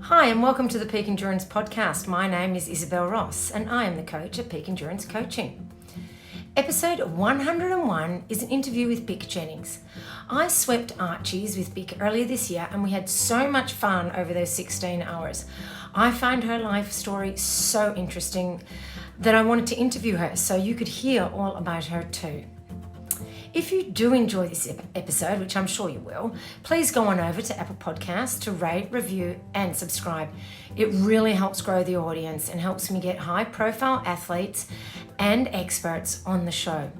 Hi and welcome to the Peak Endurance Podcast. My name is Isabel Ross and I am the coach at Peak Endurance Coaching. Episode 101 is an interview with Bich Jennings. I swept Archies with Bich earlier this year and we had so much fun over those 16 hours. I find her life story so interesting that I wanted to interview her so you could hear all about her too. If you do enjoy this episode, which I'm sure you will, please go on over to Apple Podcasts to rate, review, and subscribe. It really helps grow the audience and helps me get high-profile athletes and experts on the show.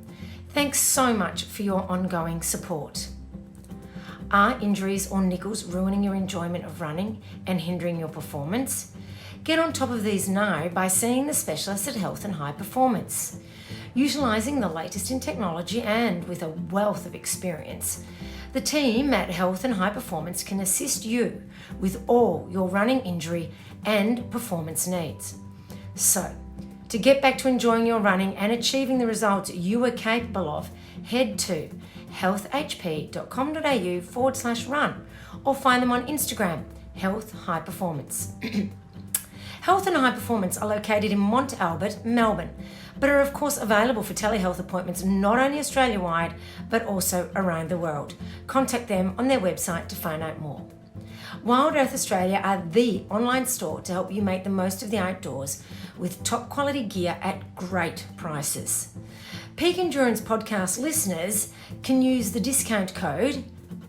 Thanks so much for your ongoing support. Are injuries or niggles ruining your enjoyment of running and hindering your performance? Get on top of these now by seeing the specialist at Health and High Performance. Utilising the latest in technology and with a wealth of experience, the team at Health and High Performance can assist you with all your running injury and performance needs. So, to get back to enjoying your running and achieving the results you are capable of, head to healthhp.com.au/run or find them on Instagram, Health High Performance. Health and High Performance are located in Mont Albert, Melbourne, but are of course available for telehealth appointments not only Australia-wide, but also around the world. Contact them on their website to find out more. Wild Earth Australia are the online store to help you make the most of the outdoors with top quality gear at great prices. Peak Endurance Podcast listeners can use the discount code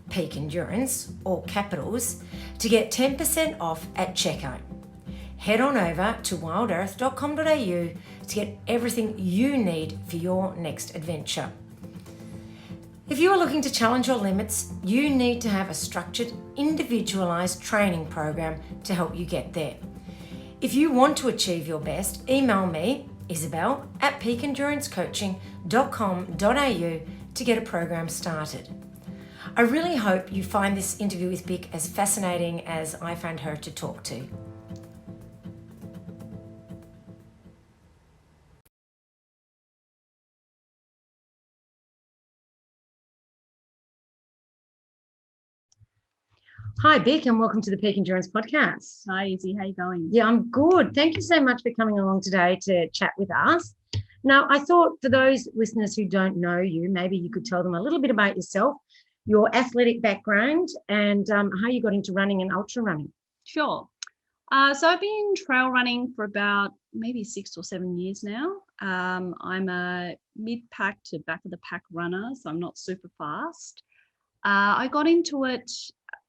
Peak Endurance, all capitals, to get 10% off at checkout. Head on over to wildearth.com.au to get everything you need for your next adventure. If you are looking to challenge your limits, you need to have a structured, individualised training program to help you get there. If you want to achieve your best, email me, Isabel, at peakendurancecoaching.com.au to get a program started. I really hope you find this interview with Bich as fascinating as I found her to talk to. Hi, Bich, and welcome to the Peak Endurance Podcast. Hi, Izzy. How you going? Yeah, I'm good. Thank you so much for coming along today to chat with us. Now, I thought for those listeners who don't know you, maybe you could tell them a little bit about yourself, your athletic background, and how you got into running and ultra running. Sure. So I've been trail running for about maybe 6 or 7 years now. I'm a mid-pack to back of the pack runner, so I'm not super fast. I got into it.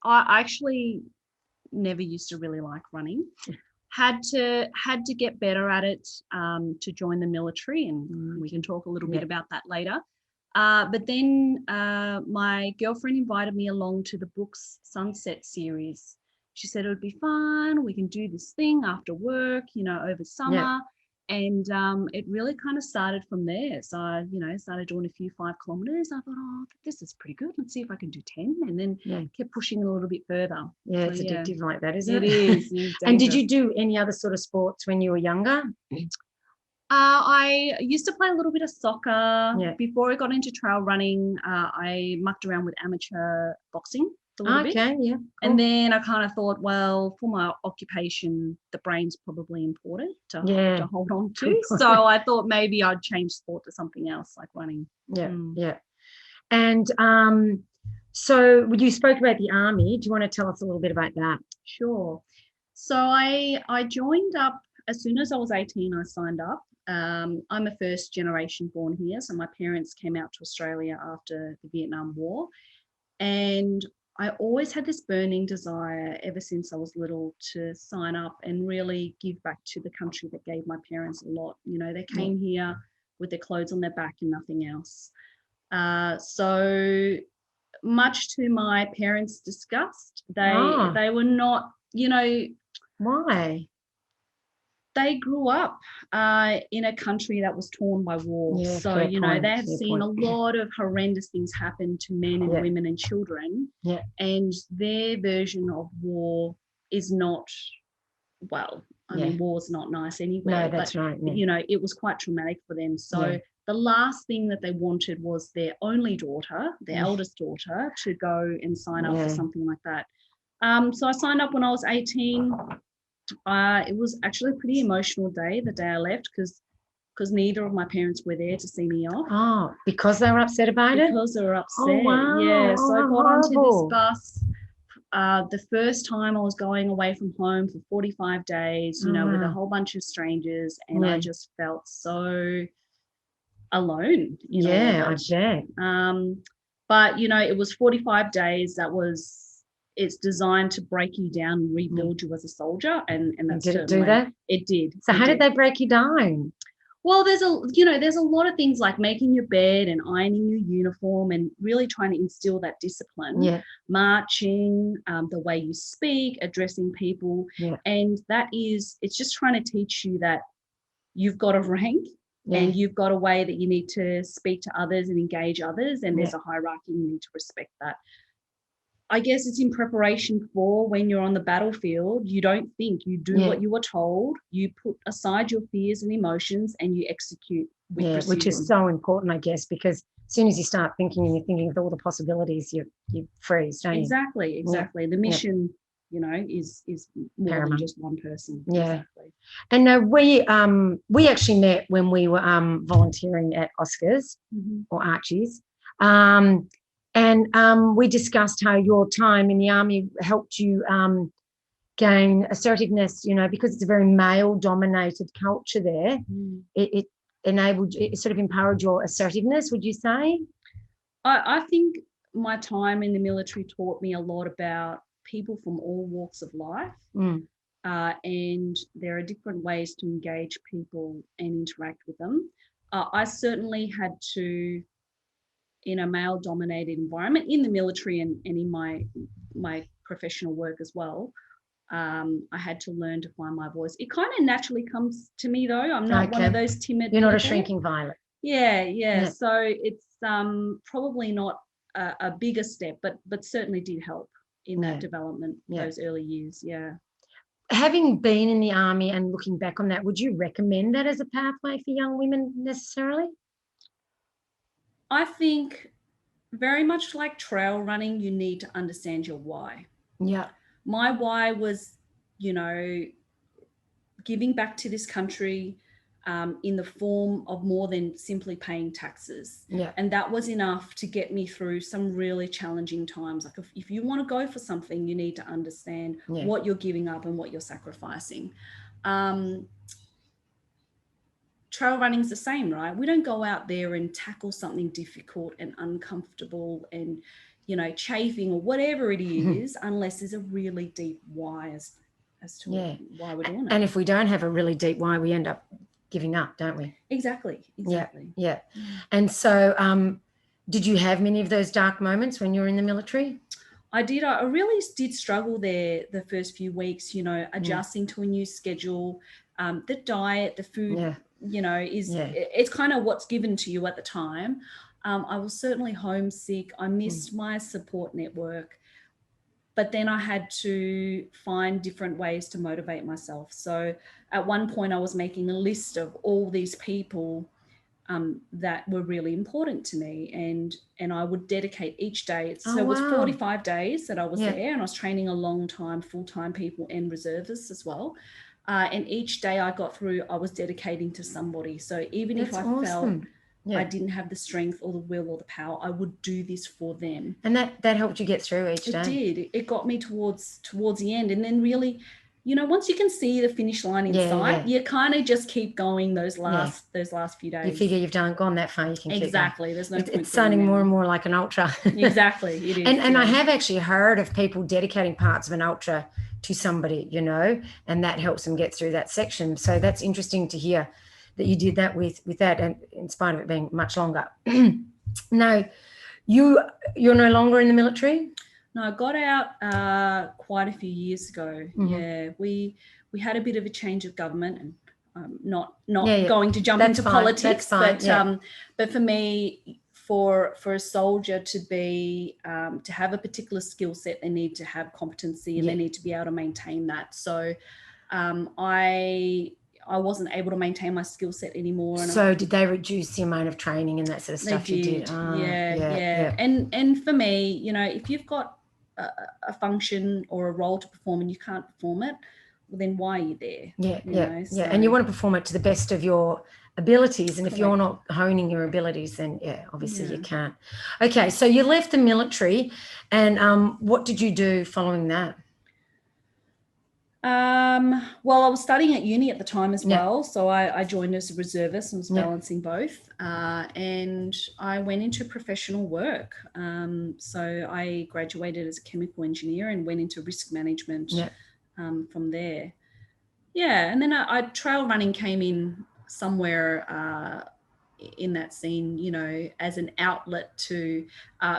I actually never used to really like running. Had to get better at it to join the military, and we can talk a little bit about that later. But then my girlfriend invited me along to the Brooks Sunset series. She said it would be fun. We can do this thing after work, over summer. Yeah. And it really kind of started from there. So I, started doing a few 5 kilometers. I thought, oh, this is pretty good. Let's see if I can do 10. And then kept pushing it a little bit further. Yeah, it's addictive like that, isn't it? It is. And did you do any other sort of sports when you were younger? I used to play a little bit of soccer. Before I got into trail running, I mucked around with amateur boxing a little bit. Okay, yeah. Cool. And then I kind of thought, well, for my occupation, the brain's probably important to hold on to. So I thought maybe I'd change sport to something else like running. Yeah. And so you spoke about the army. Do you want to tell us a little bit about that? Sure. So I joined up as soon as I was 18. I signed up. I'm a first generation born here. So my parents came out to Australia after the Vietnam War. And I always had this burning desire ever since I was little to sign up and really give back to the country that gave my parents a lot. They came here with their clothes on their back and nothing else. So much to my parents' disgust, they were not, Why? They grew up in a country that was torn by war. Yeah, so, they have seen a lot of horrendous things happen to men and women and children. Yeah. And their version of war is not, I mean, war's not nice anywhere. No, that's right. But, it was quite traumatic for them. So the last thing that they wanted was their only daughter, their eldest daughter, to go and sign up for something like that. So I signed up when I was 18. It was actually a pretty emotional day, the day I left, because neither of my parents were there to see me off. Oh, because they were upset about it? Because they were upset. Oh, wow. Yeah. So I Oh, got onto this horrible. bus. The first time I was going away from home for 45 days, with a whole bunch of strangers, and I just felt so alone in all Yeah, I of it. bet. But it was 45 days. It's designed to break you down and rebuild you as a soldier, and that's did it do that? It did. So how did they break you down? Well, there's a lot of things like making your bed and ironing your uniform and really trying to instill that discipline. Yeah. Marching, the way you speak, addressing people. Yeah. And it's just trying to teach you that you've got a rank and you've got a way that you need to speak to others and engage others. And there's a hierarchy, you need to respect that. I guess it's in preparation for when you're on the battlefield. You don't think, you do what you were told, you put aside your fears and emotions and you execute with precision. Which is so important, I guess, because as soon as you start thinking and you're thinking of all the possibilities, you freeze, don't you? Exactly. The mission, is more paramount than just one person. Yeah. Exactly. And we actually met when we were volunteering at Oscars or Archies. And we discussed how your time in the army helped you gain assertiveness, because it's a very male-dominated culture there. It sort of empowered your assertiveness, would you say? I think my time in the military taught me a lot about people from all walks of life. And there are different ways to engage people and interact with them. I certainly had to, in a male-dominated environment, in the military and in my professional work as well, I had to learn to find my voice. It kind of naturally comes to me, though. I'm not one of those timid You're not people. a shrinking violet. Yeah. So it's probably not a bigger step, but certainly did help in that development, those early years. Yeah. Having been in the army and looking back on that, would you recommend that as a pathway for young women necessarily? I think very much like trail running, you need to understand your why. Yeah. My why was, giving back to this country in the form of more than simply paying taxes. Yeah. And that was enough to get me through some really challenging times. Like if you want to go for something, you need to understand what you're giving up and what you're sacrificing. Trail running is the same, right? We don't go out there and tackle something difficult and uncomfortable and, chafing or whatever it is, unless there's a really deep why as to why we're doing it. And if we don't have a really deep why, we end up giving up, don't we? Exactly. Yeah. And so did you have many of those dark moments when you were in the military? I did. I really did struggle there the first few weeks, adjusting to a new schedule, the diet, the food, it's kind of what's given to you at the time. I was certainly homesick. I missed my support network, but then I had to find different ways to motivate myself. So at one point I was making a list of all these people that were really important to me, and I would dedicate each day. So it was 45 days that I was there, and I was training a long time, full-time people and reservists as well. And each day I got through, I was dedicating to somebody. So even if I felt I didn't have the strength or the will or the power, I would do this for them. And that helped you get through each day? It did. It got me towards the end. And then really, once you can see the finish line in sight, you kind of just keep going those last few days. You figure you've gone that far, you can keep going. Exactly. There's no point. It's sounding more and more like an ultra. Exactly. It is. And I have actually heard of people dedicating parts of an ultra to somebody, and that helps them get through that section. So that's interesting to hear that you did that with that, and in spite of it being much longer. Now, you're no longer in the military? No, I got out quite a few years ago. Yeah, we had a bit of a change of government, and not going to jump into politics, but for me, for a soldier to be to have a particular skill set, they need to have competency and they need to be able to maintain that. So I wasn't able to maintain my skill set anymore. And so did they reduce the amount of training and that sort of stuff you did? Yeah. And for me, if you've got a function or a role to perform and you can't perform it, well, then why are you there? Yeah. And you want to perform it to the best of your abilities. And if you're not honing your abilities, then obviously you can't. Okay, so you left the military, and what did you do following that? Well, I was studying at uni at the time as well. So I joined as a reservist and was balancing both. And I went into professional work. So I graduated as a chemical engineer and went into risk management from there. Yeah. And then trail running came in somewhere in that scene, you know, as an outlet to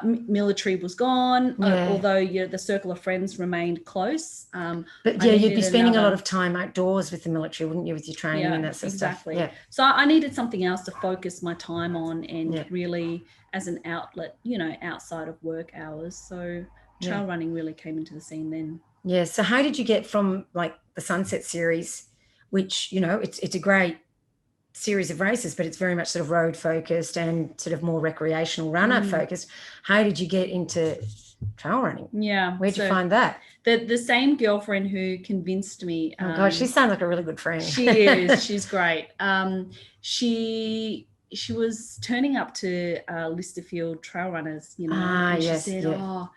military was gone, although the circle of friends remained close. But you'd be spending a lot of time outdoors with the military, wouldn't you, with your training and that sort of stuff? Yeah. So I needed something else to focus my time on and really as an outlet, you know, outside of work hours. So trail running really came into the scene then. Yeah. So how did you get from like the Sunset Series, which, you know, it's a great series of races, but it's very much sort of road focused and sort of more recreational runner focused. How did you get into trail running? Yeah. Where'd you find that? The same girlfriend who convinced me. Oh gosh, she sounds like a really good friend. She is. She's great. She was turning up to Listerfield trail runners, you know, and she said, "Oh,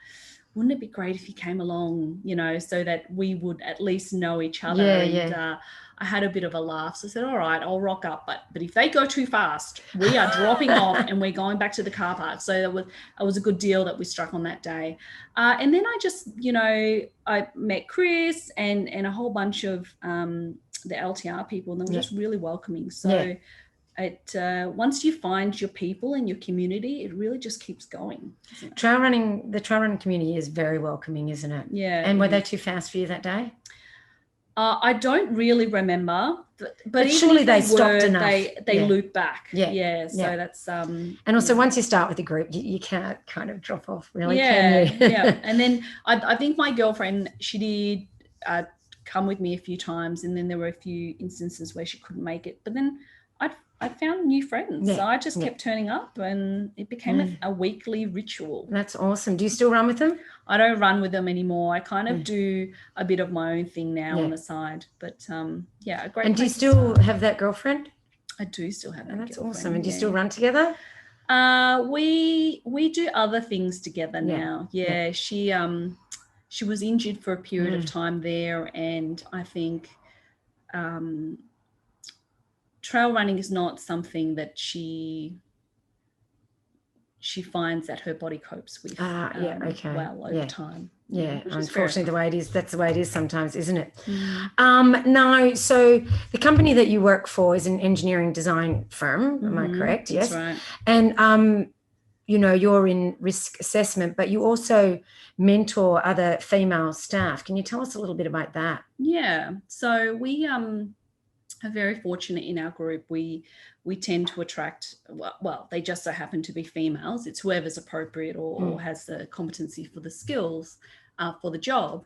wouldn't it be great if you came along, you know, so that we would at least know each other?" And I had a bit of a laugh. So I said, all right, I'll rock up. But if they go too fast, we are dropping off and we're going back to the car park. So it was a good deal that we struck on that day. And then I just, you know, I met Chris and a whole bunch of the LTR people, and they were just really welcoming. So once you find your people and your community, it really just keeps going. The trail running community is very welcoming, isn't it? Yeah. And were they too fast for you that day? I don't really remember, but even surely if they stopped enough. They loop back. So that's and also once you start with a group, you can't kind of drop off, really, can you? And then I think my girlfriend, she did come with me a few times, and then there were a few instances where she couldn't make it, but then I found new friends. So I just kept turning up, and it became a weekly ritual. That's awesome. Do you still run with them? I don't run with them anymore. I kind of do a bit of my own thing now on the side. But a great. And do you still have that girlfriend? I do still have that. That's awesome. And do you still run together? We do other things together now. Yeah. She was injured for a period of time there, and I think trail running is not something that she finds that her body copes with well over time. Yeah, unfortunately the way it is, that's the way it is sometimes, isn't it? No, so the company that you work for is an engineering design firm, am I correct? Yes. That's right. And you know, you're in risk assessment, but you also mentor other female staff. Can you tell us a little bit about that? Yeah, so we are very fortunate in our group. We tend to attract, well, they just so happen to be females. It's whoever's appropriate or has the competency for the skills for the job.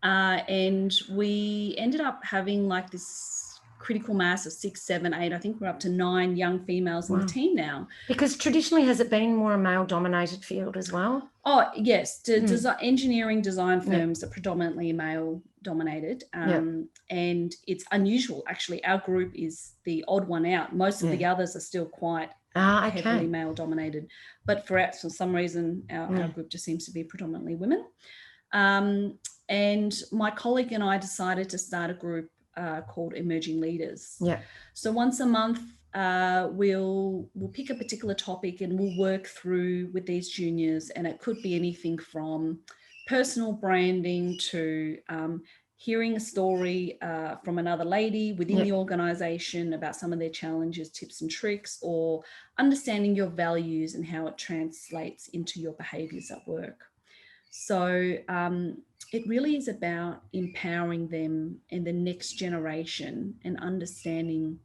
And we ended up having like this critical mass of 6, 7, 8. I think we're up to 9 young females in the team now. Because traditionally, has it been more a male-dominated field as well? Oh, yes. Engineering design firms are predominantly male-dominated, and it's unusual. Actually, our group is the odd one out. Most of the others are still quite heavily male-dominated, but for some reason, our group just seems to be predominantly women. And my colleague and I decided to start a group called Emerging Leaders. Yeah. So once a month, we'll pick a particular topic and we'll work through with these juniors, and it could be anything from personal branding to hearing a story from another lady within the organisation about some of their challenges, tips and tricks, or understanding your values and how it translates into your behaviours at work. So it really is about empowering them and the next generation and understanding,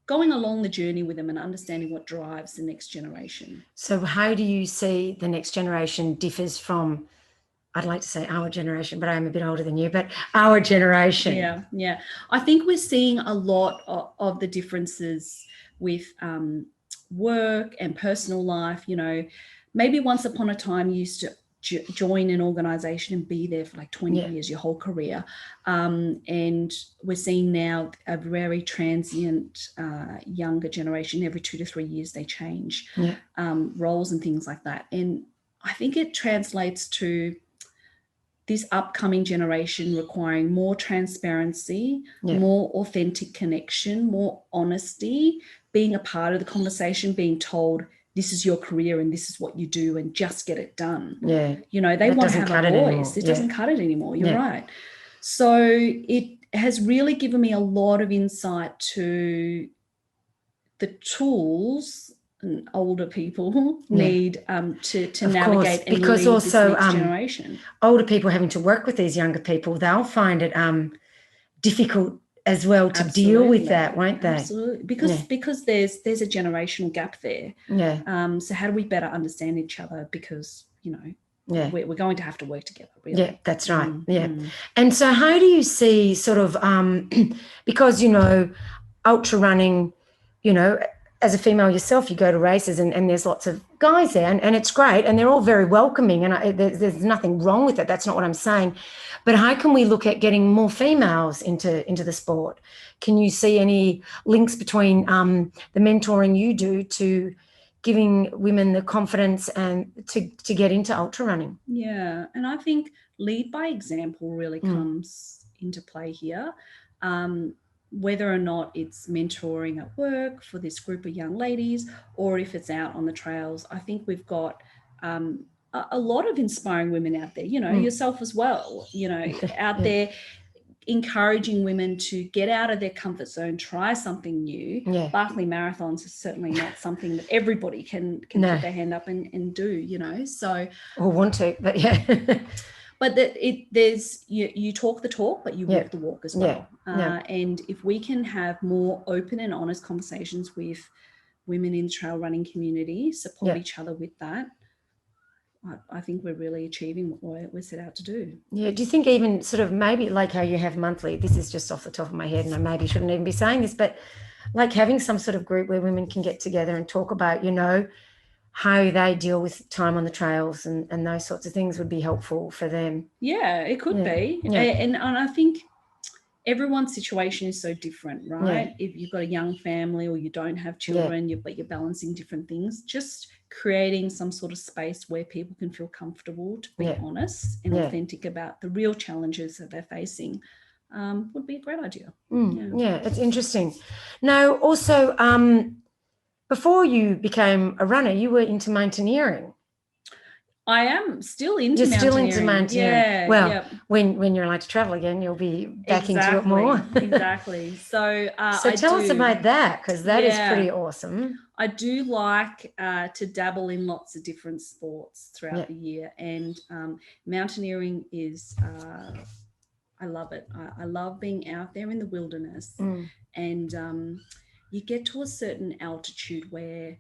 going along the journey with them and understanding what drives the next generation. So how do you see the next generation differs from, I'd like to say our generation, but I'm a bit older than you, but our generation? Yeah. I think we're seeing a lot of the differences with work and personal life. You know, maybe once upon a time you used to join an organization and be there for like 20 years, your whole career. And we're seeing now a very transient younger generation. Every 2 to 3 years they change roles and things like that. And I think it translates to this upcoming generation requiring more transparency, more authentic connection, more honesty, being a part of the conversation, being told this is your career and this is what you do and just get it done. You know, they want to have a voice. It doesn't cut it anymore. You're right. So it has really given me a lot of insight to the tools older people need to navigate and because lead also this next generation. Older people having to work with these younger people, they'll find it difficult as well to deal with that, won't they? Absolutely, because there's a generational gap there. So how do we better understand each other? Because we're going to have to work together. Really. Yeah, that's right. And so how do you see sort of because ultra running, as a female yourself, you go to races and there's lots of guys there and it's great and they're all very welcoming and there's nothing wrong with it. That's not what I'm saying. But how can we look at getting more females into the sport? Can you see any links between the mentoring you do to giving women the confidence and to get into ultra running? Yeah, and I think lead by example really comes into play here. Whether or not it's mentoring at work for this group of young ladies or if it's out on the trails, I think we've got a lot of inspiring women out there, yourself as well, out there encouraging women to get out of their comfort zone, try something new. Barkley Marathons is certainly not something that everybody can put their hand up and do, so. Or want to, but But there's you talk the talk, but you walk the walk as well. And if we can have more open and honest conversations with women in the trail running community, support each other with that, I think we're really achieving what we're set out to do. Yeah. Do you think even sort of maybe like how you have monthly, this is just off the top of my head and I maybe shouldn't even be saying this, but like having some sort of group where women can get together and talk about, how they deal with time on the trails and those sorts of things would be helpful for them. Yeah, it could be. And I think everyone's situation is so different, right? If you've got a young family or you don't have children, but you're balancing different things, just creating some sort of space where people can feel comfortable to be honest and authentic about the real challenges that they're facing would be a great idea. It's interesting. Now, also, before you became a runner, you were into mountaineering. I am still into You're mountaineering. Still into mountaineering. Yeah. Well, when you're allowed to travel again, you'll be back into it more. Exactly. So tell us about that, because that is pretty awesome. I do like to dabble in lots of different sports throughout the year, and mountaineering is I love it. I love being out there in the wilderness and you get to a certain altitude where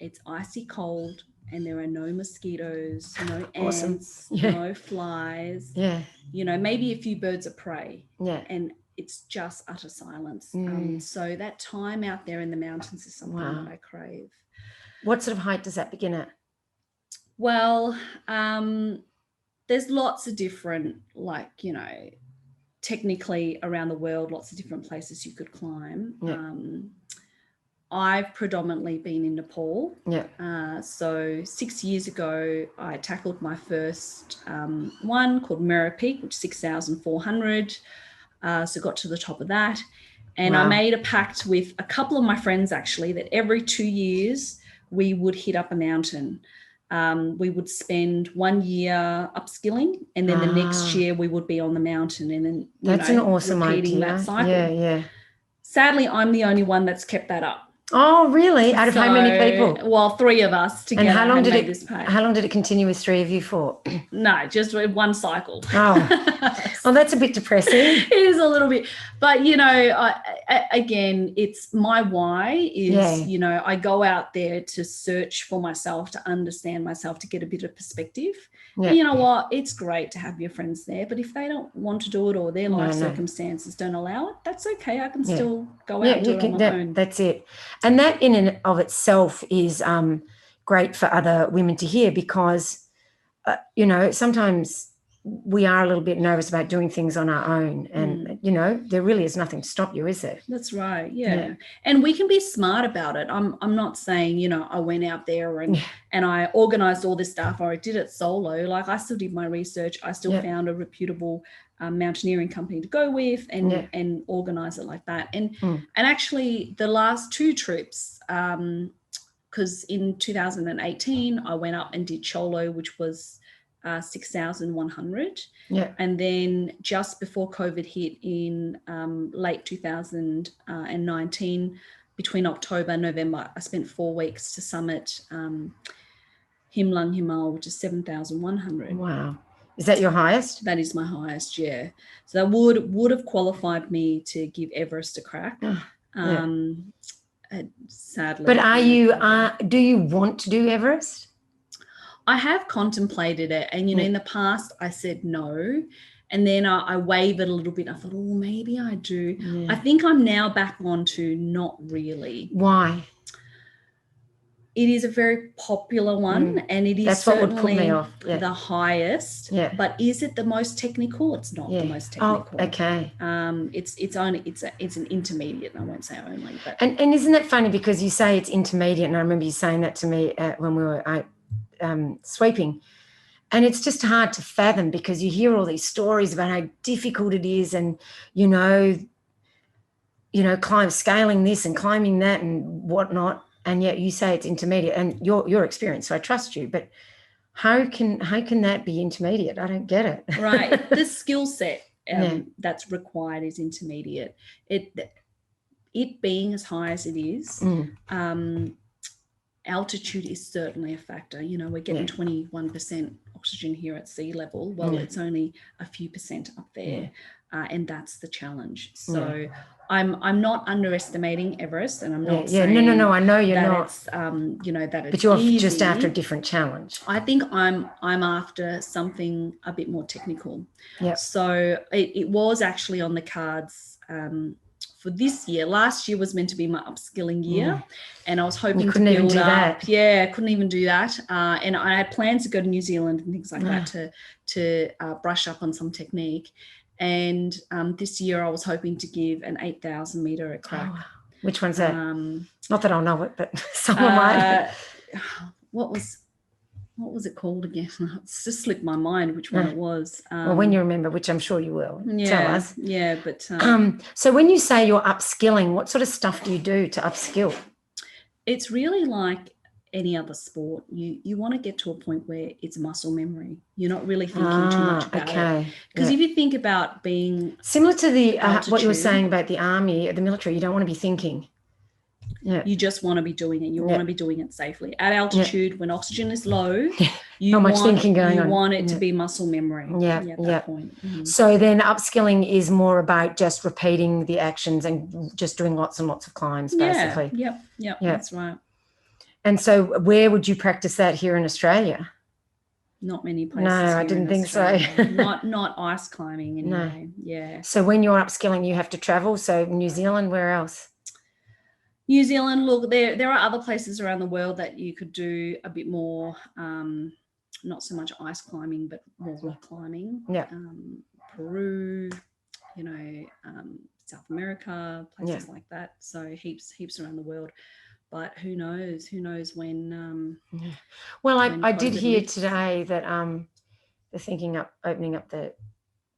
it's icy cold and there are no mosquitoes, no ants, no flies, maybe a few birds of prey, and it's just utter silence. So that time out there in the mountains is something that I crave. What sort of height does that begin at? Well, there's lots of different, technically around the world, lots of different places you could climb. I've predominantly been in Nepal. So 6 years ago, I tackled my first one called Mera Peak, which is 6,400. So got to the top of that. And I made a pact with a couple of my friends, actually, that every 2 years we would hit up a mountain. We would spend 1 year upskilling, and then the next year we would be on the mountain, and then that's an awesome repeating idea. that cycle. Sadly, I'm the only one that's kept that up. Oh, really? Out of how many people? Well, 3 of us together. And how long did it continue with 3 of you for? No, just one cycle. Oh, that's a bit depressing. It is a little bit, but again, it's my why is I go out there to search for myself, to understand myself, to get a bit of perspective. And you know what? It's great to have your friends there, but if they don't want to do it or their life circumstances don't allow it, that's okay. I can still go out and do it on my own. That's it. And that in and of itself is great for other women to hear, because you know, sometimes we are a little bit nervous about doing things on our own, and you know, there really is nothing to stop you, is there? That's right. Yeah. And we can be smart about it. I'm not saying, you know, I went out there and I organized all this stuff, or I did it solo. Like, I still did my research. I still found a reputable mountaineering company to go with and organize it like that. And actually the last 2 trips, because in 2018 I went up and did Cholo, which was 6,100. And then just before COVID hit in late 2019, between October and November, I spent 4 weeks to summit Himlung Himal, which is 7,100. Wow. Is that your highest? That is my highest, yeah. So that would have qualified me to give Everest a crack. Sadly. But are you, do you want to do Everest? I have contemplated it, and you know, in the past I said no, and then I wavered a little bit. I thought, oh, maybe I do. I think I'm now back on to not really. Why? It is a very popular one, and it is That's what would put certainly me off. the highest. But is it the most technical? It's not the most technical. Oh, okay. It's an intermediate. I won't say only, but and isn't that funny, because you say it's intermediate, and I remember you saying that to me when we were sweeping, and it's just hard to fathom, because you hear all these stories about how difficult it is, and you know, scaling this and climbing that and whatnot, and yet you say it's intermediate, and your experience, so I trust you, but how can that be intermediate? I don't get it. Right. The skill set that's required is intermediate. It being as high as it is, altitude is certainly a factor. You know, we're getting 21% oxygen here at sea level. Well, it's only a few percent up there, and that's the challenge. So I'm not underestimating Everest, and I'm not saying no, I know you're not. It's, you know, that it's but you're easy. Just after a different challenge. I think I'm after something a bit more technical. So it was actually on the cards for this year. Last year was meant to be my upskilling year, and I was hoping to build up. I couldn't even do that. And I had plans to go to New Zealand and things like that to brush up on some technique. And this year I was hoping to give an 8,000 meter a crack. Oh, wow. Which one's that? Not that I'll know it, but someone might. What was it called again? It's just slipped my mind which one it was. Well, when you remember, which I'm sure you will, tell us. Yeah, but so when you say you're upskilling, what sort of stuff do you do to upskill? It's really like any other sport. You want to get to a point where it's muscle memory. You're not really thinking too much about it. Because if you think about being similar to the what you were saying about the army, the military, you don't want to be thinking. You just want to be doing it. You want to be doing it safely. At altitude, when oxygen is low, you not much thinking going on. You want it to be muscle memory. At that point. So then upskilling is more about just repeating the actions and just doing lots and lots of climbs, basically. Yep. That's right. And so where would you practice that here in Australia? Not many places. No, I didn't think so. not ice climbing anyway. No. So when you're upskilling, you have to travel. So New Zealand, where else? New Zealand, look, there are other places around the world that you could do a bit more, not so much ice climbing, but more rock climbing. Peru, you know, South America, places like that. So heaps around the world. But who knows when. Well, I did hear today that they're thinking up opening up the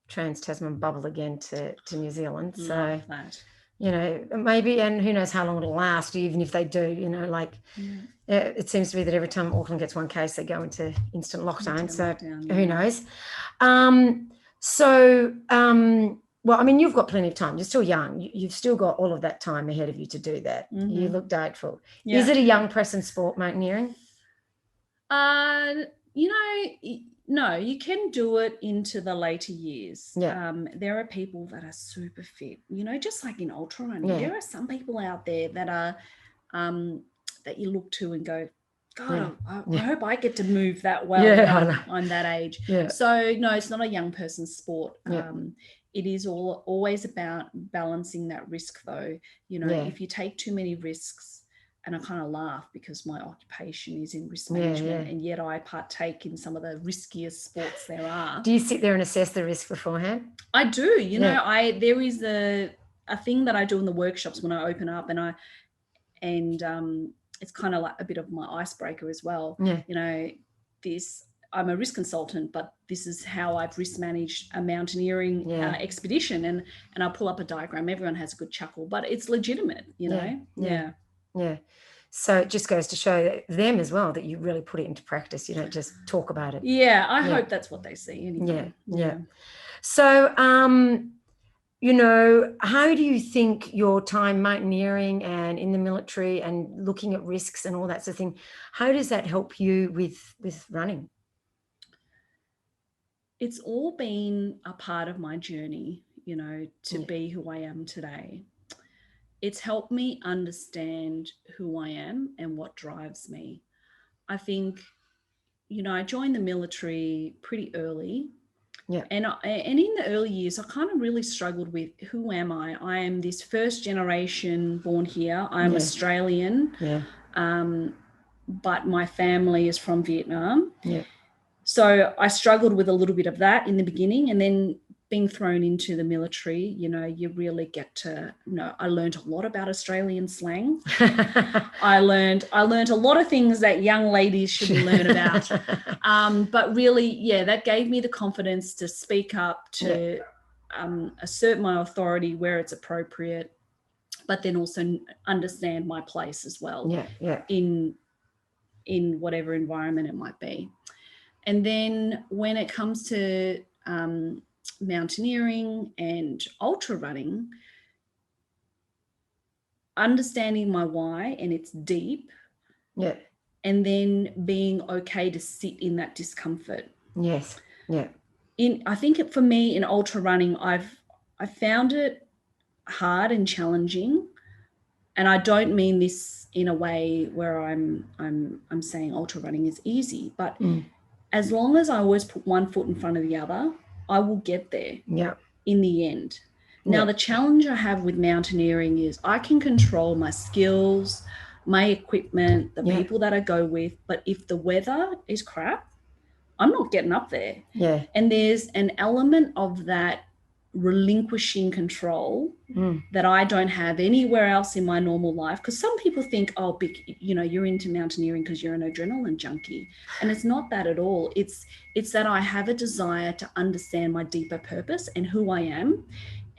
Trans-Tasman bubble again to New Zealand. So that. You know, maybe, and who knows how long it'll last, even if they do, you know, like it seems to be that every time Auckland gets one case, they go into instant lockdown. Who knows? Well, I mean, you've got plenty of time. You're still young. You've still got all of that time ahead of you to do that. You look doubtful. Is it a young person sport, mountaineering? You know, no, you can do it into the later years. There are people that are super fit, you know, just like in ultra running. There are some people out there that are that you look to and go, God, I hope I get to move that well. I'm that age. So no, it's not a young person's sport. It is always about balancing that risk, though. You know, if you take too many risks, and I kind of laugh because my occupation is in risk management, and yet I partake in some of the riskiest sports there are. Do you sit there and assess the risk beforehand? I do. You know, there is a thing that I do in the workshops when I open up, and it's kind of like a bit of my icebreaker as well. Yeah. You know, I'm a risk consultant, but this is how I've risk managed a mountaineering expedition, and I'll pull up a diagram. Everyone has a good chuckle, but it's legitimate, you know? Yeah. So it just goes to show them as well that you really put it into practice. You don't just talk about it. Yeah, I hope that's what they see anyway. Yeah. So, you know, how do you think your time mountaineering and in the military and looking at risks and all that sort of thing, how does that help you with running? It's all been a part of my journey, you know, to be who I am today. It's helped me understand who I am and what drives me. I think, you know, I joined the military pretty early. Yeah. And in the early years, I kind of really struggled with, who am I? I am this first generation born here. I'm Australian. Yeah. But my family is from Vietnam. Yeah. So I struggled with a little bit of that in the beginning, and then being thrown into the military, you know, you really get to know. I learned a lot about Australian slang. I learned a lot of things that young ladies should learn about. But really, that gave me the confidence to speak up, to assert my authority where it's appropriate, but then also understand my place as well. In whatever environment it might be. And then when it comes to mountaineering and ultra running, understanding my why, and it's deep. Yeah. And then being okay to sit in that discomfort. Yes. Yeah. I think for me in ultra running, I found it hard and challenging. And I don't mean this in a way where I'm saying ultra running is easy, but as long as I always put one foot in front of the other, I will get there in the end. Now, the challenge I have with mountaineering is I can control my skills, my equipment, the people that I go with, but if the weather is crap, I'm not getting up there. Yeah. And there's an element of that relinquishing control that I don't have anywhere else in my normal life. Because some people think, oh, Bich, you know, you're into mountaineering because you're an adrenaline junkie. And it's not that at all. It's that I have a desire to understand my deeper purpose and who I am.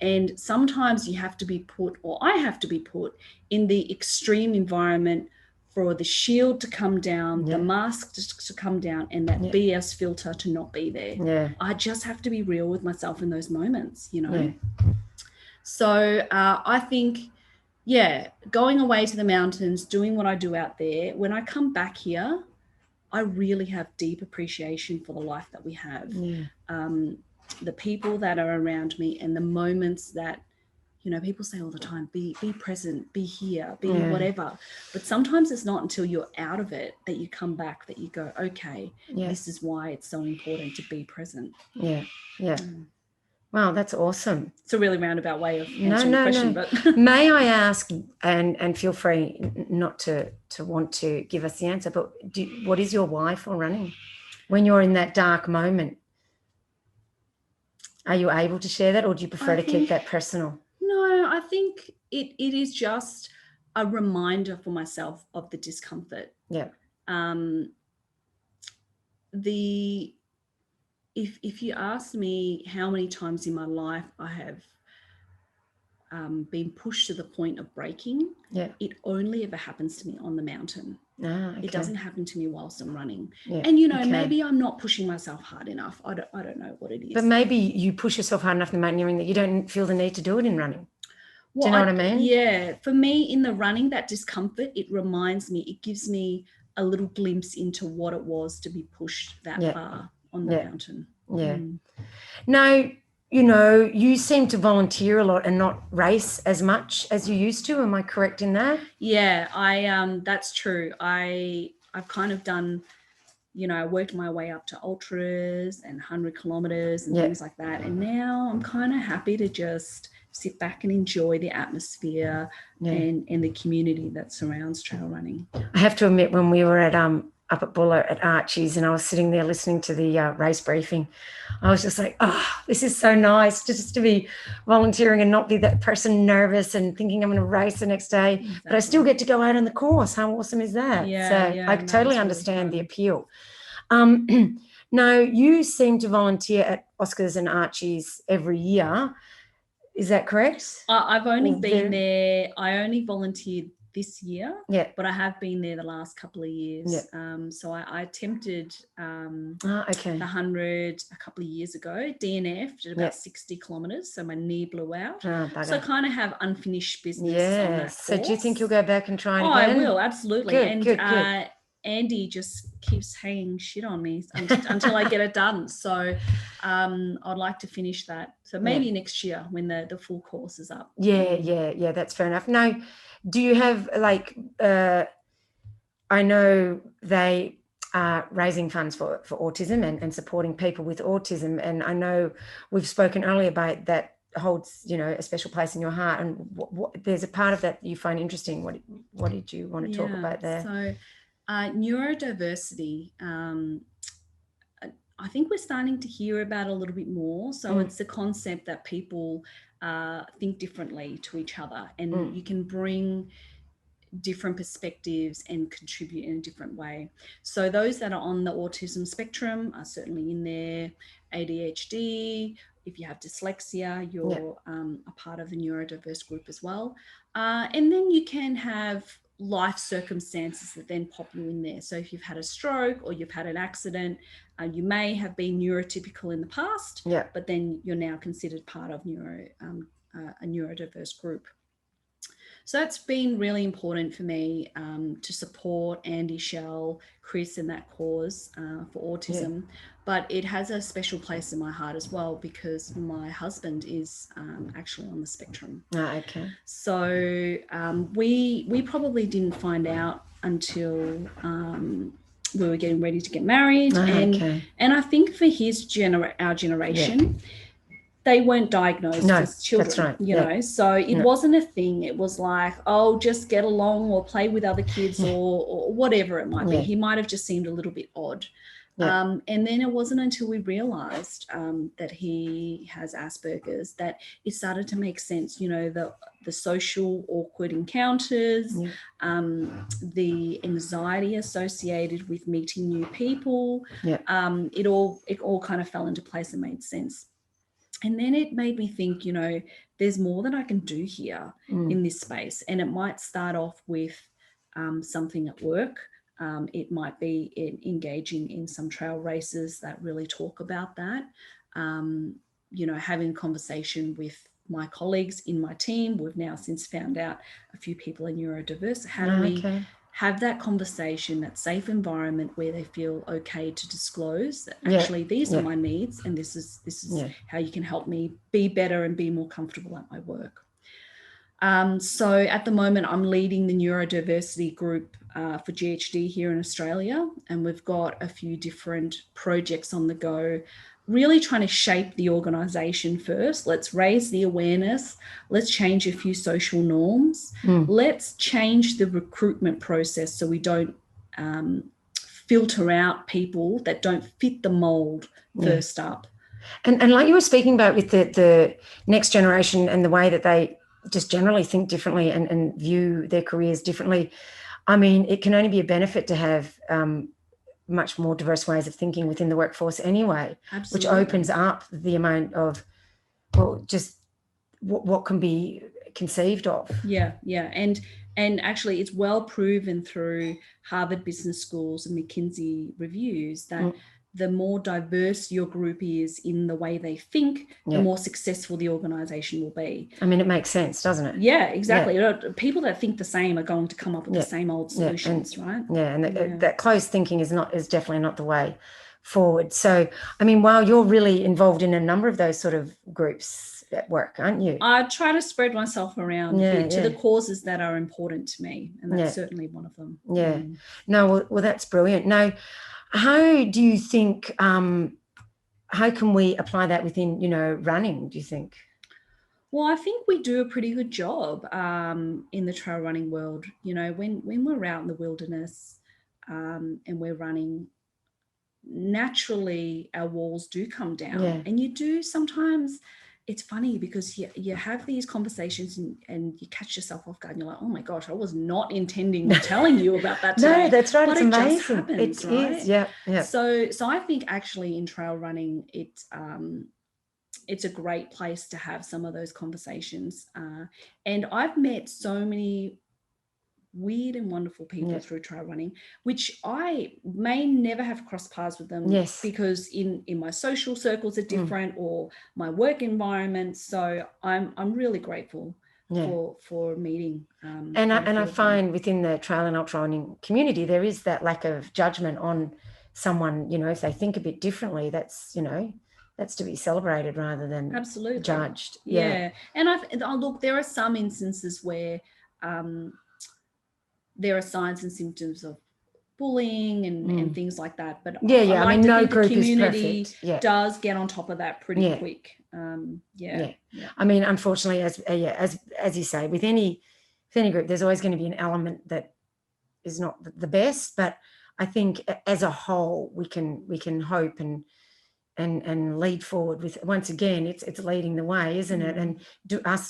And sometimes you have to be put, or I have to be put in the extreme environment for the shield to come down, the mask to come down, and that BS filter to not be there. Yeah. I just have to be real with myself in those moments, you know. Yeah. So I think, going away to the mountains, doing what I do out there, when I come back here, I really have deep appreciation for the life that we have. Yeah. The people that are around me, and the moments that, you know, people say all the time, be present, be here, be whatever. But sometimes it's not until you're out of it that you come back, that you go, okay, this is why it's so important to be present. Yeah, yeah. Wow, that's awesome. It's a really roundabout way of answering the question. But may I ask, and feel free not to want to give us the answer, but what is your why for running when you're in that dark moment? Are you able to share that, or do you prefer to keep that personal? No, I think it is just a reminder for myself of the discomfort. Yeah. If you ask me how many times in my life I have been pushed to the point of breaking, it only ever happens to me on the mountain. Okay. It doesn't happen to me whilst I'm running. Yeah. And, you know, maybe I'm not pushing myself hard enough. I don't know what it is. But maybe you push yourself hard enough in mountaineering that you don't feel the need to do it in running. Well, do you know what I mean? Yeah. For me, in the running, that discomfort, it reminds me, it gives me a little glimpse into what it was to be pushed that far on the mountain. Yeah. Now, you know, you seem to volunteer a lot and not race as much as you used to. Am I correct in that? Yeah, that's true. I've kind of done, you know, I worked my way up to ultras and 100 kilometers and things like that. And now I'm kind of happy to just sit back and enjoy the atmosphere and the community that surrounds trail running. I have to admit, when we were at up at Buller at Archies, and I was sitting there listening to the race briefing, I was just like, oh, this is so nice just to be volunteering and not be that person nervous and thinking I'm going to race the next day. Exactly. But I still get to go out on the course. How awesome is that? I totally understand the appeal. Now, you seem to volunteer at Oscars and Archies every year. Is that correct? I've only been there. I only volunteered this year, but I have been there the last couple of years. So I attempted the 100 a couple of years ago, DNF, did about 60 kilometres, so my knee blew out. So I kind of have unfinished business on that course. So do you think you'll go back and try it again? I will, absolutely. Good. Andy just keeps hanging shit on me until I get it done. So I'd like to finish that. So maybe next year when the full course is up. Yeah, that's fair enough. Now, do you have I know they are raising funds for autism and supporting people with autism. And I know we've spoken earlier about that holds, a special place in your heart. And what there's a part of that you find interesting. What did you want to talk about there? So neurodiversity, I think we're starting to hear about a little bit more. So it's the concept that people think differently to each other, and you can bring different perspectives and contribute in a different way. So those that are on the autism spectrum are certainly in there. ADHD, if you have dyslexia, you're a part of the neurodiverse group as well. And then you can have life circumstances that then pop you in there. So if you've had a stroke or you've had an accident, you may have been neurotypical in the past, but then you're now considered part of a neurodiverse group. So that's been really important for me to support Andy, Shell, Chris in that cause for autism. But it has a special place in my heart as well because my husband is actually on the spectrum. Okay. So we probably didn't find out until we were getting ready to get married. And I think for our generation, they weren't diagnosed as children, that's right. you know, so it wasn't a thing. It was like, oh, just get along or play with other kids or whatever it might be. He might have just seemed a little bit odd. And then it wasn't until we realized that he has Asperger's that it started to make sense, the social awkward encounters, the anxiety associated with meeting new people. It all kind of fell into place and made sense. And then it made me think, there's more that I can do here in this space. And it might start off with something at work. It might be engaging in some trail races that really talk about that. Having a conversation with my colleagues in my team. We've now since found out a few people are neurodiverse. How do we have that conversation, that safe environment where they feel okay to disclose that actually these are my needs and this is how you can help me be better and be more comfortable at my work. So at the moment, I'm leading the neurodiversity group for GHD here in Australia, and we've got a few different projects on the go, really trying to shape the organisation first. Let's raise the awareness. Let's change a few social norms. Let's change the recruitment process so we don't filter out people that don't fit the mould first up. And like you were speaking about with the next generation and the way that they just generally think differently and view their careers differently. I mean, it can only be a benefit to have much more diverse ways of thinking within the workforce anyway. Absolutely. Which opens up the amount of, just what can be conceived of. Yeah. And actually it's well proven through Harvard Business Schools and McKinsey reviews that the more diverse your group is in the way they think, the more successful the organisation will be. I mean, it makes sense, doesn't it? Yeah, exactly. Yeah. People that think the same are going to come up with the same old solutions, right? Yeah, and that closed thinking is definitely not the way forward. So, I mean, while you're really involved in a number of those sort of groups at work, aren't you? I try to spread myself around to the causes that are important to me, and that's certainly one of them. Yeah. No, well, that's brilliant. Now, how do you think, how can we apply that within, running, do you think? Well, I think we do a pretty good job in the trail running world. You know, when we're out in the wilderness and we're running, naturally our walls do come down. Yeah. And you do sometimes, it's funny because you have these conversations and you catch yourself off guard and you're like, oh my gosh, I was not intending on telling you about that today. No, that's right. But It's it amazing. just happens, It right? is. Yeah. Yeah. So I think actually in trail running, it's a great place to have some of those conversations. And I've met so many weird and wonderful people through trail running, which I may never have crossed paths with them because in my social circles are different or my work environment. So I'm really grateful for meeting. And I find within the trail and ultra running community, there is that lack of judgment on someone, you know, if they think a bit differently, that's, you know, that's to be celebrated rather than absolutely judged. Yeah. And look, there are some instances where there are signs and symptoms of bullying and things like that. But I like to think the community does get on top of that pretty quick. I mean, unfortunately, as you say, with any group, there's always going to be an element that is not the best. But I think as a whole, we can hope and lead forward with, once again, it's leading the way, isn't it? And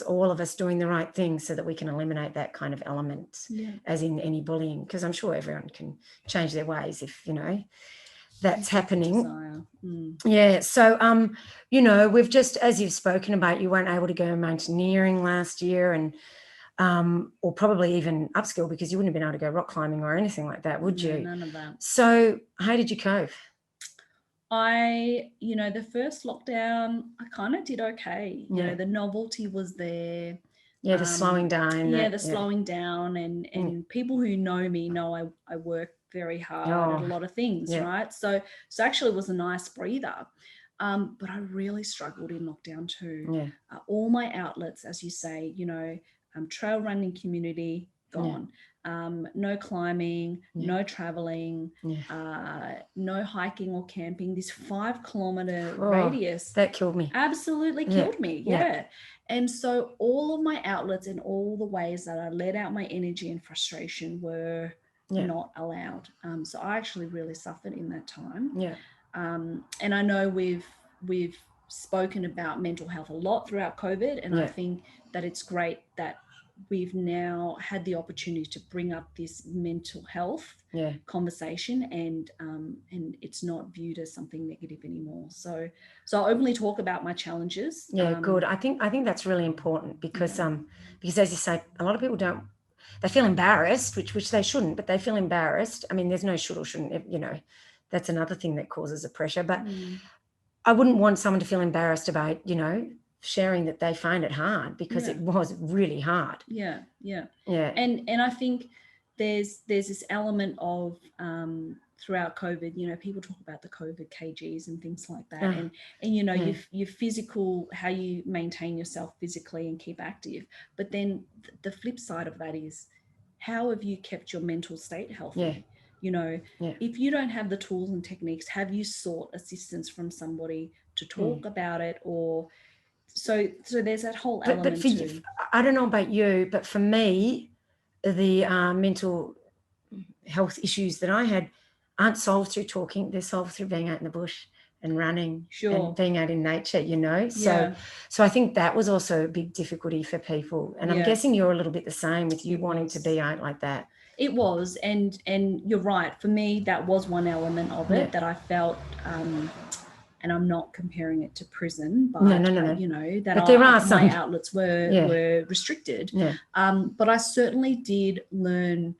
all of us doing the right thing so that we can eliminate that kind of element, as in any bullying, because I'm sure everyone can change their ways if, you know, that's happening. Yeah. So, you know, we've just, as you've spoken about, you weren't able to go mountaineering last year and, or probably even upskill because you wouldn't have been able to go rock climbing or anything like that, would you? None of that. So how did you cope? The first lockdown, I kind of did okay. You know, the novelty was there. Yeah, the slowing down. The slowing down and people who know me know I work very hard at a lot of things, right? So actually it was a nice breather. But I really struggled in lockdown too. Yeah. All my outlets, as you say, you know, trail running community, gone. No climbing, no traveling, no hiking or camping. This 5 kilometer radius that killed me. Absolutely killed me. And so all of my outlets and all the ways that I let out my energy and frustration were not allowed. So I actually really suffered in that time. And I know we've spoken about mental health a lot throughout COVID, and I think that it's great that we've now had the opportunity to bring up this mental health conversation, and it's not viewed as something negative anymore. So I openly talk about my challenges. Good. I think that's really important because as you say, a lot of people they feel embarrassed, which they shouldn't, but they feel embarrassed. I mean, there's no should or shouldn't, you know, that's another thing that causes a pressure. But I wouldn't want someone to feel embarrassed about, you know, sharing that they find it hard, because it was really hard. And I think there's this element of throughout COVID, you know, people talk about the COVID kgs and things like that, and you know, your physical, how you maintain yourself physically and keep active, but then the flip side of that is, how have you kept your mental state healthy? You know, if you don't have the tools and techniques, have you sought assistance from somebody to talk about it? Or so there's that whole element too. I don't know about you, but for me, the mental health issues that I had aren't solved through talking. They're solved through being out in the bush and running and being out in nature, you know. So I think that was also a big difficulty for people. And I'm guessing you're a little bit the same with you wanting to be out like that. It was, and you're right. For me, that was one element of it that I felt, and I'm not comparing it to prison, but no. You know, that but there are some. my outlets were restricted. But I certainly did learn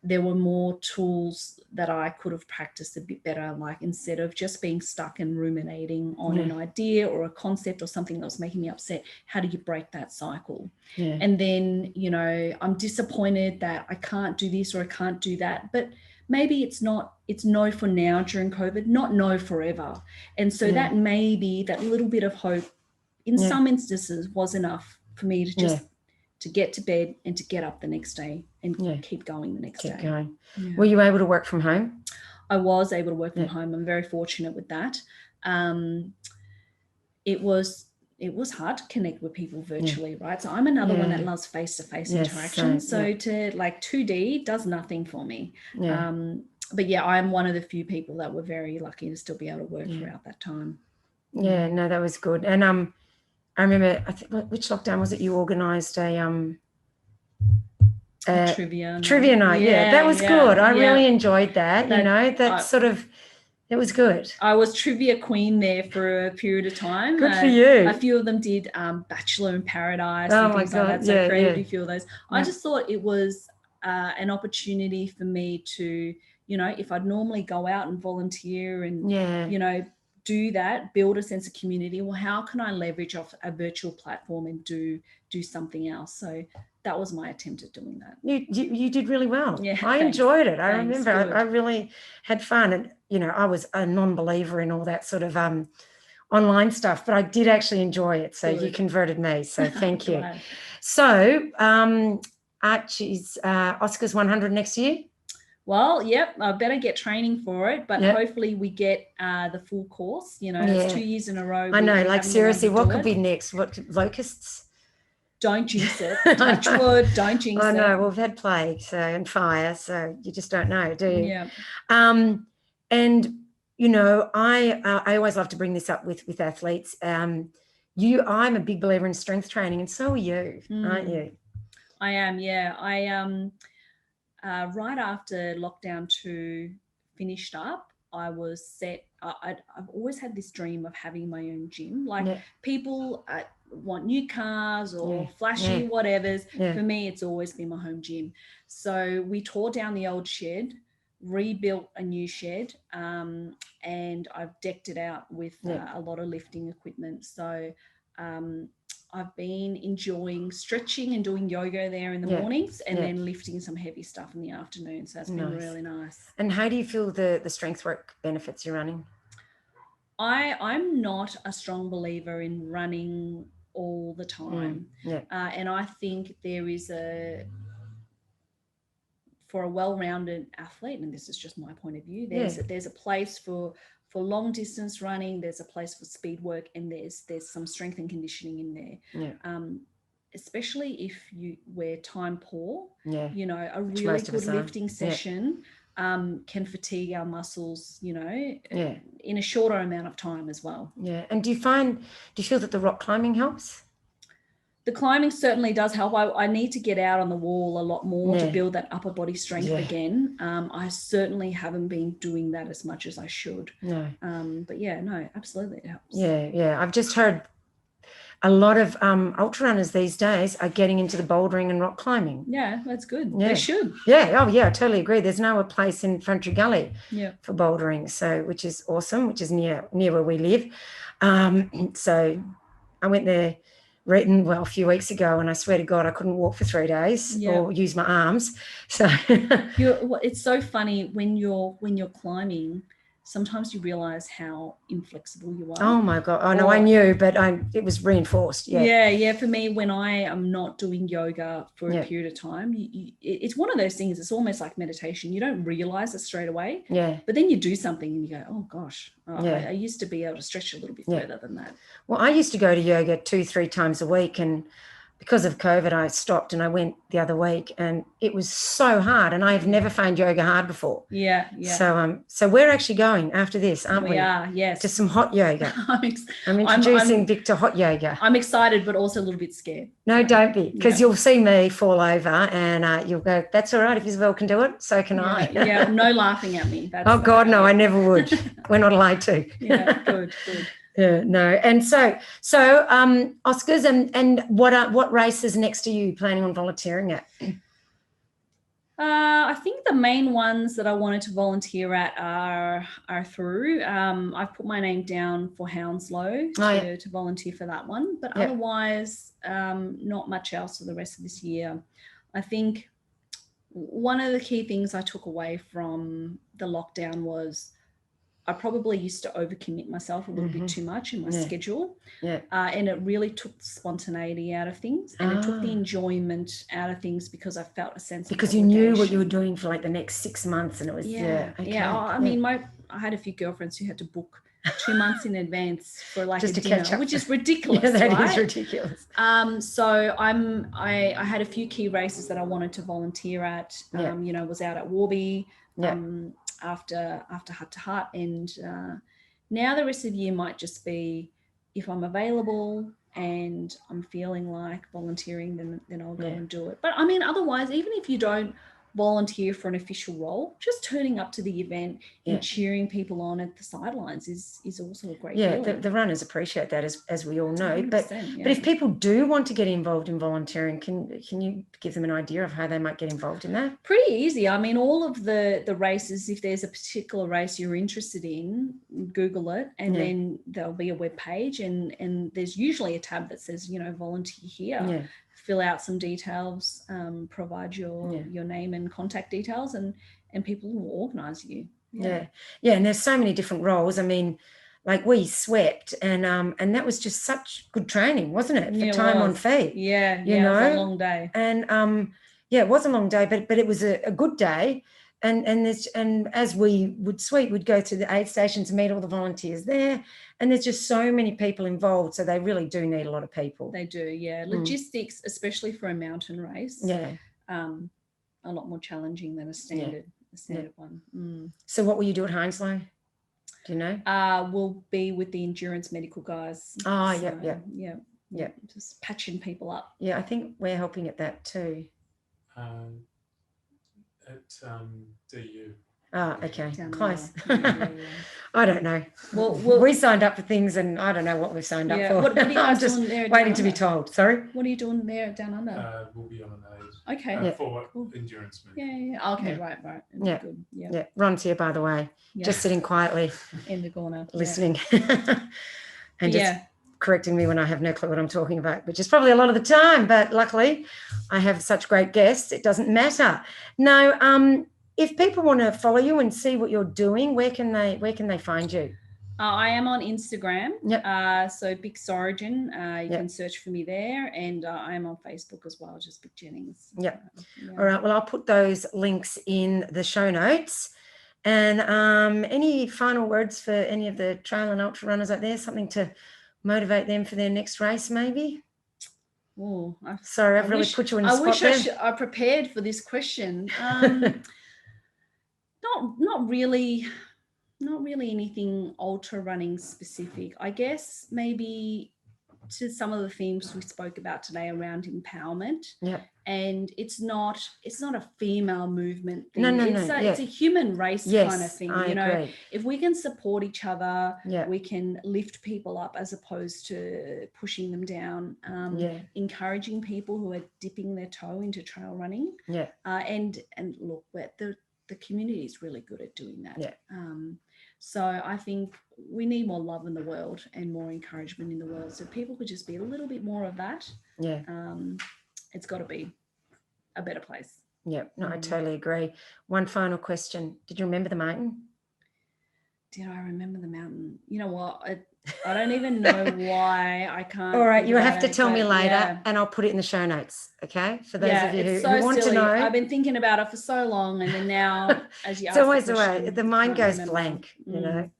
there were more tools that I could have practiced a bit better, like instead of just being stuck and ruminating on an idea or a concept or something that was making me upset, how do you break that cycle? And then, you know, I'm disappointed that I can't do this or I can't do that, but maybe it's no for now during COVID, not no forever. And so that maybe that little bit of hope in some instances was enough for me to just to get to bed and to get up the next day and keep going the next day. Were you able to work from home? I was able to work from home. I'm very fortunate with that. It was it was hard to connect with people virtually, right? So I'm another one that loves face-to-face interaction. So to like 2D does nothing for me. But yeah, I'm one of the few people that were very lucky to still be able to work throughout that time. Yeah, no, that was good. And I remember, I think, which lockdown was it? You organised a trivia night. Yeah, that was good. I really enjoyed that. You know, that sort of, it was good. I was trivia queen there for a period of time. Good for you. A few of them did Bachelor in Paradise and things like that. So I created a few of those. I just thought it was an opportunity for me to, you know, if I'd normally go out and volunteer and, you know, do that, build a sense of community. Well, how can I leverage off a virtual platform and do something else? So that was my attempt at doing that. You did really well. Yeah, I enjoyed it. I remember I really had fun. And, you know, I was a non-believer in all that sort of online stuff, but I did actually enjoy it. So you converted me. So thank you. So Archies, Oscars 100 next year? Well, yep, I better get training for it, but hopefully we get the full course. You know, it's 2 years in a row. I know, like seriously, what could be next? What, locusts? Don't jinx it. Touch wood, don't jinx it. I know, well, we've had plague and fire, so you just don't know, do you? Yeah. And, you know, I always love to bring this up with athletes. I'm a big believer in strength training, and so are you, aren't you? I am, yeah. Right after lockdown 2 finished up, I was set. I've always had this dream of having my own gym. Like people want new cars or flashy whatevers. For me, it's always been my home gym. So we tore down the old shed, rebuilt a new shed, and I've decked it out with a lot of lifting equipment. So I've been enjoying stretching and doing yoga there in the mornings and then lifting some heavy stuff in the afternoon. So that's been really nice. And how do you feel the strength work benefits you're running? I'm not a strong believer in running all the time. And I think there is for a well-rounded athlete, and this is just my point of view, there's a place for long distance running, there's a place for speed work, and there's some strength and conditioning in there. Especially if we're time poor, you know, a really good lifting session can fatigue our muscles, you know, in a shorter amount of time as well. And do you feel that the rock climbing helps? The climbing certainly does help. I need to get out on the wall a lot more to build that upper body strength again. I certainly haven't been doing that as much as I should. But absolutely it helps. I've just heard a lot of ultra runners these days are getting into the bouldering and rock climbing. Yeah, that's good. They should. I totally agree. There's now a place in Frontry Gully for bouldering, so which is awesome, which is near where we live. So I went there a few weeks ago, and I swear to God I couldn't walk for 3 days or use my arms. So it's so funny when you're climbing. Sometimes you realize how inflexible you are. Oh my God. Oh no, I knew, but it was reinforced. For me, when I am not doing yoga for a period of time, it's one of those things. It's almost like meditation. You don't realize it straight away. But then you do something and you go, oh gosh, I used to be able to stretch a little bit further than that. Well, I used to go to yoga 2-3 times a week, and because of COVID, I stopped, and I went the other week, and it was so hard, and I've never found yoga hard before. So we're actually going after this, aren't we? We are, yes. To some hot yoga. I'm introducing Vic to hot yoga. I'm excited, but also a little bit scared. No, don't be, because you'll see me fall over, and you'll go, that's all right, if Isabel can do it, so can I. No laughing at me. God, no, I never would. We're not allowed to. Good. No. And so Oscars, and what races next are you planning on volunteering at? I think the main ones that I wanted to volunteer at are through. I've put my name down for Hounslow to volunteer for that one, but otherwise not much else for the rest of this year. I think one of the key things I took away from the lockdown was I probably used to overcommit myself a little bit too much in my schedule. And it really took the spontaneity out of things, and it took the enjoyment out of things, because I felt a sense of you knew what you were doing for like the next 6 months, and it was I mean, I had a few girlfriends who had to book 2 months in advance for like Just a to catch dinner, up. which is ridiculous. Yeah, that right? is ridiculous. So I had a few key races that I wanted to volunteer at. Yeah. Was out at Warby Yeah. after Hut to Hut, and now the rest of the year might just be if I'm available and I'm feeling like volunteering, then I'll go and do it. But I mean, otherwise, even if you don't volunteer for an official role, just turning up to the event and cheering people on at the sidelines is also a great feeling. The runners appreciate that, as we all know. But yeah. but if people do want to get involved in volunteering, can you give them an idea of how they might get involved in that? Pretty easy. I mean, all of the races, if there's a particular race you're interested in, Google it, and then there'll be a web page, and there's usually a tab that says, volunteer here. Yeah. Fill out some details, provide your name and contact details, and people will organise you. Yeah. And there's so many different roles. I mean, like we swept, and that was just such good training, wasn't it? For time on feet. Yeah, it was a long day. And it was a long day, but it was a good day. And as we would sweep, we'd go to the aid stations and meet all the volunteers there. And there's just so many people involved, so they really do need a lot of people. They do, yeah. Logistics, especially for a mountain race, a lot more challenging than a standard one. So what will you do at Hounslow? Do you know? We'll be with the endurance medical guys. Oh, so, yeah. Just patching people up. Yeah, I think we're helping at that too. At DU. Oh, okay. Close. Yeah. I don't know. Well, we signed up for things and I don't know what we've signed up for. What are you guys I'm just doing there waiting to be told. Sorry? What are you doing there down under? We'll be on an aid. Okay. For endurance movement. Yeah. Okay, right. Yeah. Good. Yeah. Ron's here, by the way. Just sitting quietly. In the corner. Listening. And just correcting me when I have no clue what I'm talking about, which is probably a lot of the time, but luckily I have such great guests, it doesn't matter. Now, if people want to follow you and see what you're doing, where can they find you? I am on Instagram. Yep. So Bich Origin. You can search for me there, and I am on Facebook as well, just Bich Jennings. Yep. All right. Well, I'll put those links in the show notes. And any final words for any of the trail and ultra runners out there? Something to motivate them for their next race, maybe? Oh, sorry, I've really put you in the spot there. I prepared for this question. Not really anything ultra running specific. I guess maybe to some of the themes we spoke about today around empowerment. Yeah. And it's not a female movement thing. No. It's a human race kind of thing. I agree. If we can support each other, Yeah. we can lift people up as opposed to pushing them down. Encouraging people who are dipping their toe into trail running. Yeah. And look, the community is really good at doing that. Yeah. So I think we need more love in the world and more encouragement in the world. So people could just be a little bit more of that. Yeah. It's got to be a better place. Yeah. No, I totally agree. One final question. Did you remember the mountain? Did I remember the mountain? You know what? I don't even know why I can't. All right, you have to tell me later, and I'll put it in the show notes. Okay, for those of you who want to know. I've been thinking about it for so long, and then now, as you it's always the way. The mind goes blank. You know,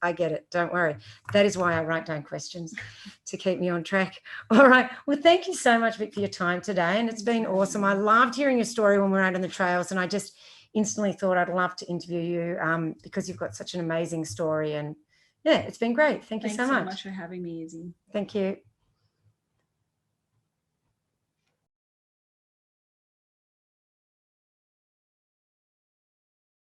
I get it. Don't worry. That is why I write down questions to keep me on track. All right. Well, thank you so much, Vic, for your time today, and it's been awesome. I loved hearing your story when we were out on the trails, and I just instantly thought I'd love to interview you because you've got such an amazing story, and yeah, it's been great. Thank you so much. Thanks so much for having me, Izzy. Thank you.